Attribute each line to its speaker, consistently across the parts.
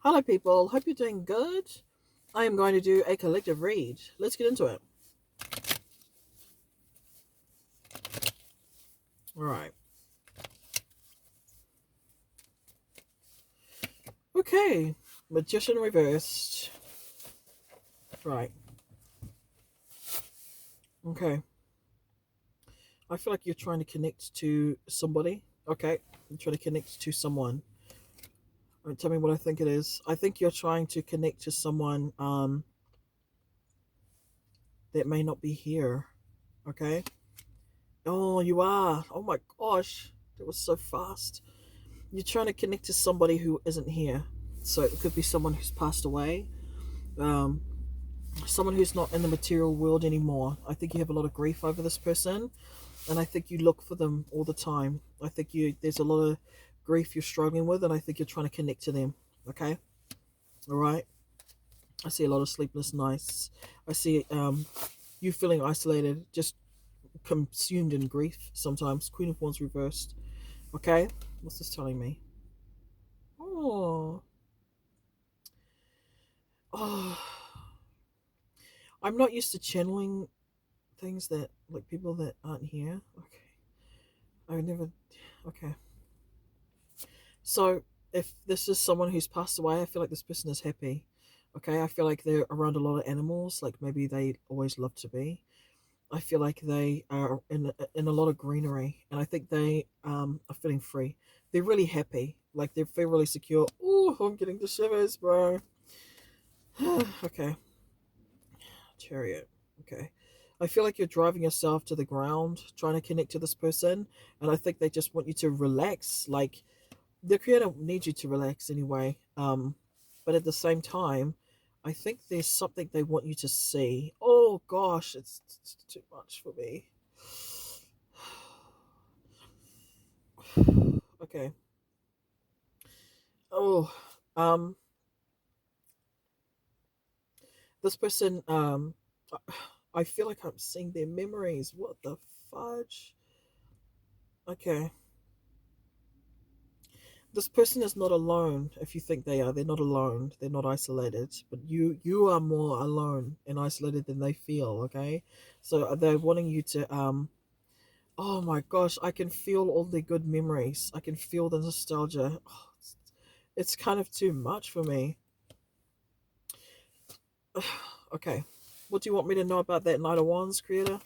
Speaker 1: Hello, people. Hope you're doing good. I am going to do a collective read. Let's get into it. All right. Okay. Magician reversed. Right. Okay. I feel like you're trying to connect to somebody. Okay. You're trying to connect to someone. All right, tell me what I think it is. I think you're trying to connect to someone that may not be here. Okay. Oh, you are. Oh my gosh. That was so fast. You're trying to connect to somebody who isn't here. So it could be someone who's passed away, um, someone who's not in the material world anymore. I think you have a lot of grief over this person, and I think you look for them all the time. I think there's a lot of grief you're struggling with, and I think you're trying to connect to them. Okay, all right. I see a lot of sleepless nights. I see you feeling isolated, just consumed in grief. Sometimes Queen of Wands reversed. Okay, what's this telling me? Oh, oh. I'm not used to channeling things that like people that aren't here. Okay, I would never. Okay, so if this is someone who's passed away, I feel like this person is happy. Okay, I feel like they're around a lot of animals, like maybe they always love to be. I feel like they are in a lot of greenery, and I think they are feeling free. They're really happy, like they feel really secure. Oh, I'm getting the shivers, bro. Okay, Chariot. Okay. I feel like you're driving yourself to the ground trying to connect to this person, and I think they just want you to relax. Like the creator needs you to relax anyway. But at the same time, I think there's something they want you to see. Oh gosh, it's too much for me. Okay. Oh, um, this person, I feel like I'm seeing their memories. What the fudge? Okay. This person is not alone. If you think they are, they're not alone. They're not isolated, but you are more alone and isolated than they feel. Okay, so they're wanting you to oh my gosh, I can feel all the good memories. I can feel the nostalgia. Oh, it's kind of too much for me. Okay, what do you want me to know about that Knight of Wands, creator?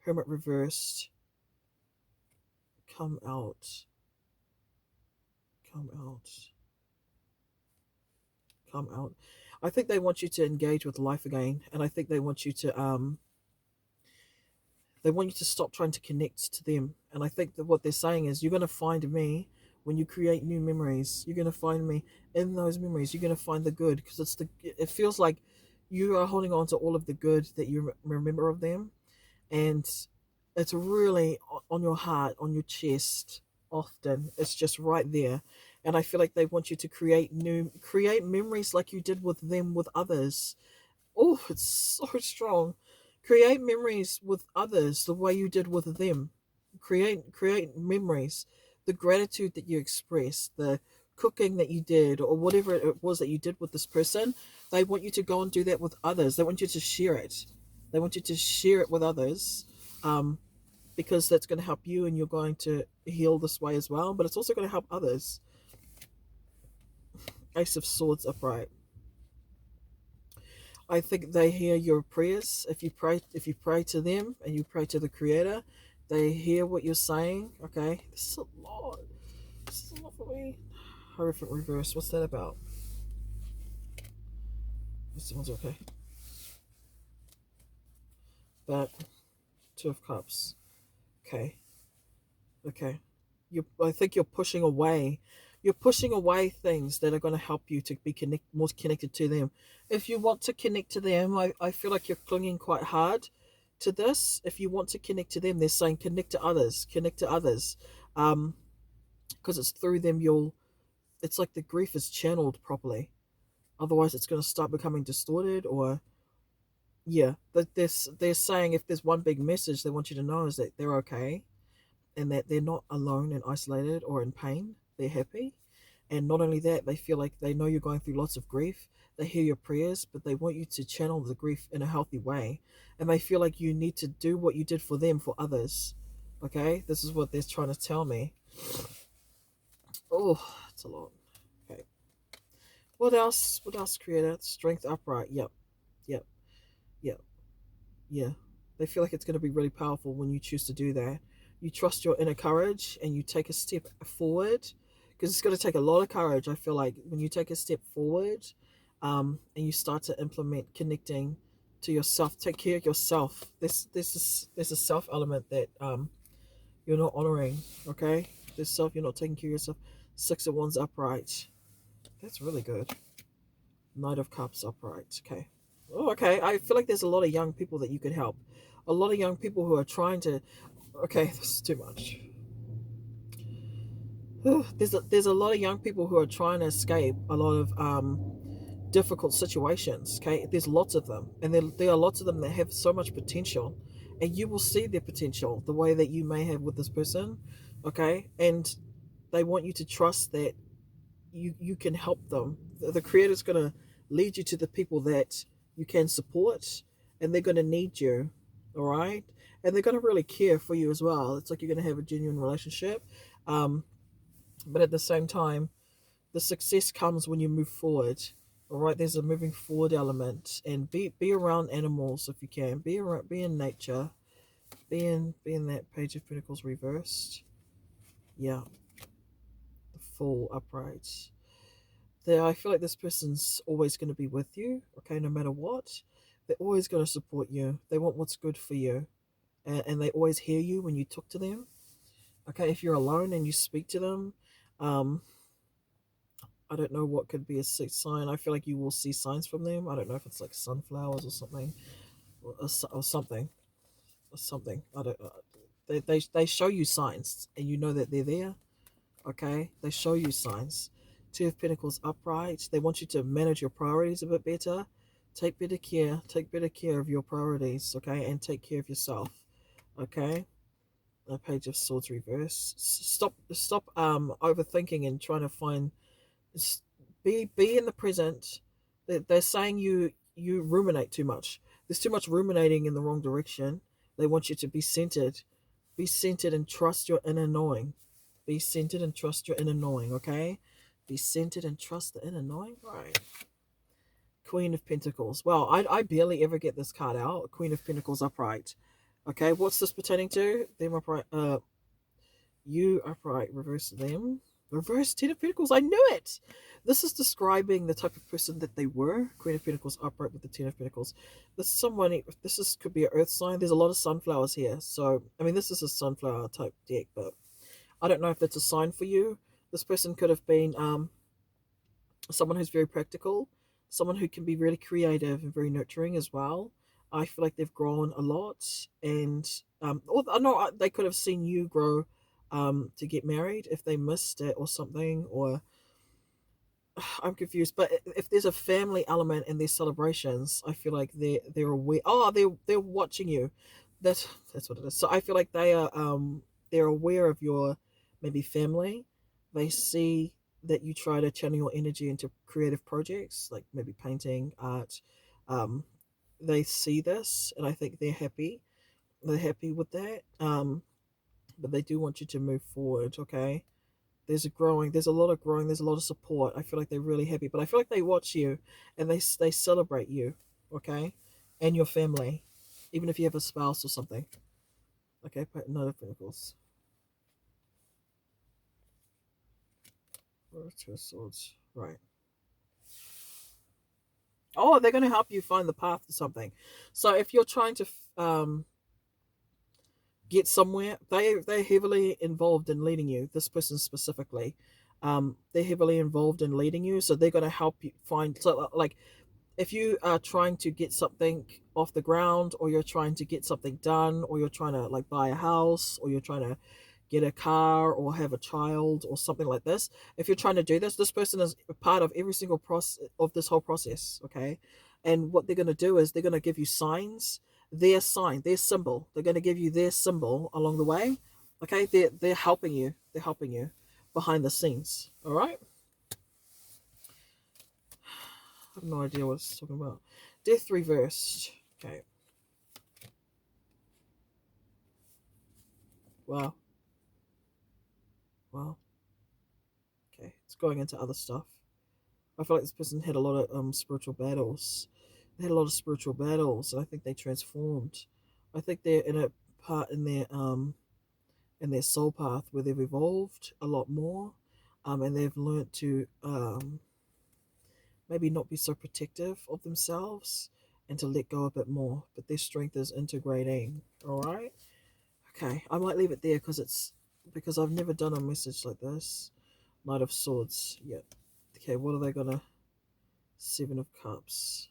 Speaker 1: Hermit reversed. Come out. Come out. Come out. I think they want you to engage with life again, and I think they want you to stop trying to connect to them. And I think that what they're saying is, you're going to find me when you create new memories. You're going to find me in those memories. You're going to find the good, because it feels like you are holding on to all of the good that you remember of them, and it's really on your heart, on your chest. Often it's just right there, and I feel like they want you to create memories like you did with them with others. Oh, it's so strong. Create memories with others the way you did with them. Create memories. The gratitude that you expressed, the cooking that you did, or whatever it was that you did with this person, they want you to go and do that with others. They want you to share it. They want you to share it with others, um, because that's going to help you, and you're going to heal this way as well. But it's also going to help others. Ace of Swords upright. I think they hear your prayers. If you pray to them and you pray to the Creator, they hear what you're saying. Okay, this is a lot. This is a lot for me. Horrific reverse. What's that about? This one's okay. But Two of Cups. Okay. Okay. I think you're pushing away. You're pushing away things that are going to help you to be more connected to them. If you want to connect to them, I feel like you're clinging quite hard to this. If you want to connect to them, they're saying connect to others, connect to others, um, because it's through them you'll. It's like the grief is channeled properly. Otherwise, it's going to start becoming distorted. Or yeah, they're saying if there's one big message they want you to know is that they're okay, and that they're not alone and isolated or in pain. They're happy. And not only that, they feel like they know you're going through lots of grief. They hear your prayers, but they want you to channel the grief in a healthy way. And they feel like you need to do what you did for them for others. Okay, this is what they're trying to tell me. Oh, it's a lot. Okay, what else? What else, Creator? Strength upright. Yep, yep, yep, yeah. They feel like it's going to be really powerful when you choose to do that. You trust your inner courage and you take a step forward, because it's going to take a lot of courage. I feel like when you take a step forward, and you start to implement connecting to yourself, take care of yourself. There's a self element that you're not honoring. Okay, there's self, you're not taking care of yourself. Six of Wands upright. That's really good. Knight of Cups upright. Okay. Oh, okay. I feel like there's a lot of young people that you could help. A lot of young people who are trying to. Okay, this is too much. There's a lot of young people who are trying to escape a lot of difficult situations. Okay, there's lots of them, and there are lots of them that have so much potential, and you will see their potential the way that you may have with this person. Okay, and they want you to trust that you can help them. The creator's going to lead you to the people that you can support, and they're going to need you. All right, and they're going to really care for you as well. It's like you're going to have a genuine relationship, um, but at the same time, the success comes when you move forward. All right, there's a moving forward element, and be around animals if you can. Be in nature. Be in that Page of Pentacles reversed. Yeah, the Fool upright. There, I feel like this person's always going to be with you. Okay, no matter what, they're always going to support you. They want what's good for you, and they always hear you when you talk to them. Okay, if you're alone and you speak to them, um, I don't know what could be a sixth sign. I feel like you will see signs from them. I don't know if it's like sunflowers or something, or something, or something. I don't. They show you signs, and you know that they're there. Okay, they show you signs. Two of Pentacles upright. They want you to manage your priorities a bit better. Take better care. Take better care of your priorities. Okay, and take care of yourself. Okay. A Page of Swords reverse. Stop overthinking and trying to find. Be in the present. They're saying you ruminate too much. There's too much ruminating in the wrong direction. They want you to be centered. Be centered and trust your inner knowing. Be centered and trust your inner knowing, okay? Be centered and trust the inner knowing. Right. Queen of Pentacles. Well, I barely ever get this card out. Queen of Pentacles upright. Okay, what's this pertaining to? Them upright. You upright. Reverse them. Reverse Ten of Pentacles. I knew it. This is describing the type of person that they were. Queen of Pentacles upright with the Ten of Pentacles. This is someone. Could be an Earth sign. There's a lot of sunflowers here. So I mean, this is a sunflower type deck, but I don't know if that's a sign for you. This person could have been someone who's very practical, someone who can be really creative and very nurturing as well. I feel like they've grown a lot, and or I know they could have seen you grow to get married if they missed it or something, or I'm confused. But if there's a family element in their celebrations, I feel like they're aware. Oh, they're watching you. That's what it is. So I feel like they're aware of your maybe family. They see that you try to channel your energy into creative projects like maybe painting, art. Um, they see this, and I think they're happy. They're happy with that. But they do want you to move forward. Okay, there's a lot of growing, there's a lot of support. I feel like they're really happy, but I feel like they watch you and they celebrate you. Okay, and your family, even if you have a spouse or something. Okay, but Knight of Pentacles. Two of Swords. Right. Oh, they're going to help you find the path to something. So if you're trying to get somewhere, they're heavily involved in leading you. This person specifically, they're heavily involved in leading you, so they're going to help you find. So like, if you are trying to get something off the ground, or you're trying to get something done, or you're trying to like buy a house, or you're trying to get a car or have a child or something like this, if you're trying to do this person is a part of every single process of this whole process. Okay, and what they're going to do is they're going to give you signs, their sign, their symbol. They're going to give you their symbol along the way. Okay, they're helping you, behind the scenes. All right. have no idea what it's talking about. Death reversed. Okay. Wow. Wow. Okay. It's going into other stuff. I feel like this person had a lot of spiritual battles. They had a lot of spiritual battles, and I think they transformed. I think they're in a part in their soul path where they've evolved a lot more, and they've learned to maybe not be so protective of themselves and to let go a bit more. But their strength is integrating. All right. Okay, I might leave it there because I've never done a message like this. Knight of Swords. Yep. Okay, what are they gonna? Seven of Cups.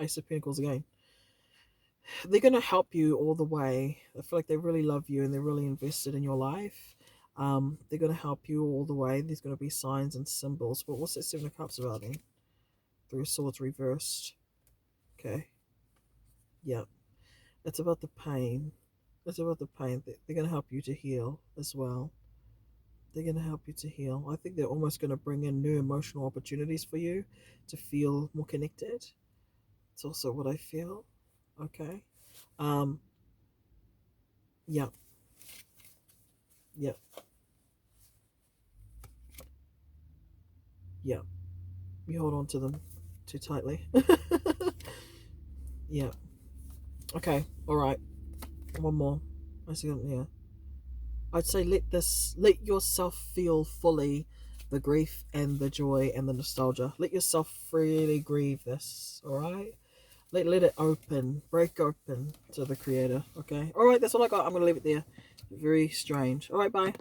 Speaker 1: Ace of Pentacles again. They're gonna help you all the way. I feel like they really love you and they're really invested in your life. They're gonna help you all the way. There's gonna be signs and symbols. But what's that Seven of Cups about then? Three of Swords reversed. Okay. Yep. It's about the pain. It's about the pain. They're gonna help you to heal as well. They're going to help you to heal. I think they're almost going to bring in new emotional opportunities for you to feel more connected. It's also what I feel. Okay. Um. Yeah. Yeah. Yeah. You hold on to them too tightly. Yeah. Okay. All right. One more. I see. Yeah. I'd say let yourself feel fully the grief and the joy and the nostalgia. Let yourself freely grieve this. All right. Let it open, break open to the creator. Okay. All right. That's all I got. I'm gonna leave it there. Very strange. All right. Bye.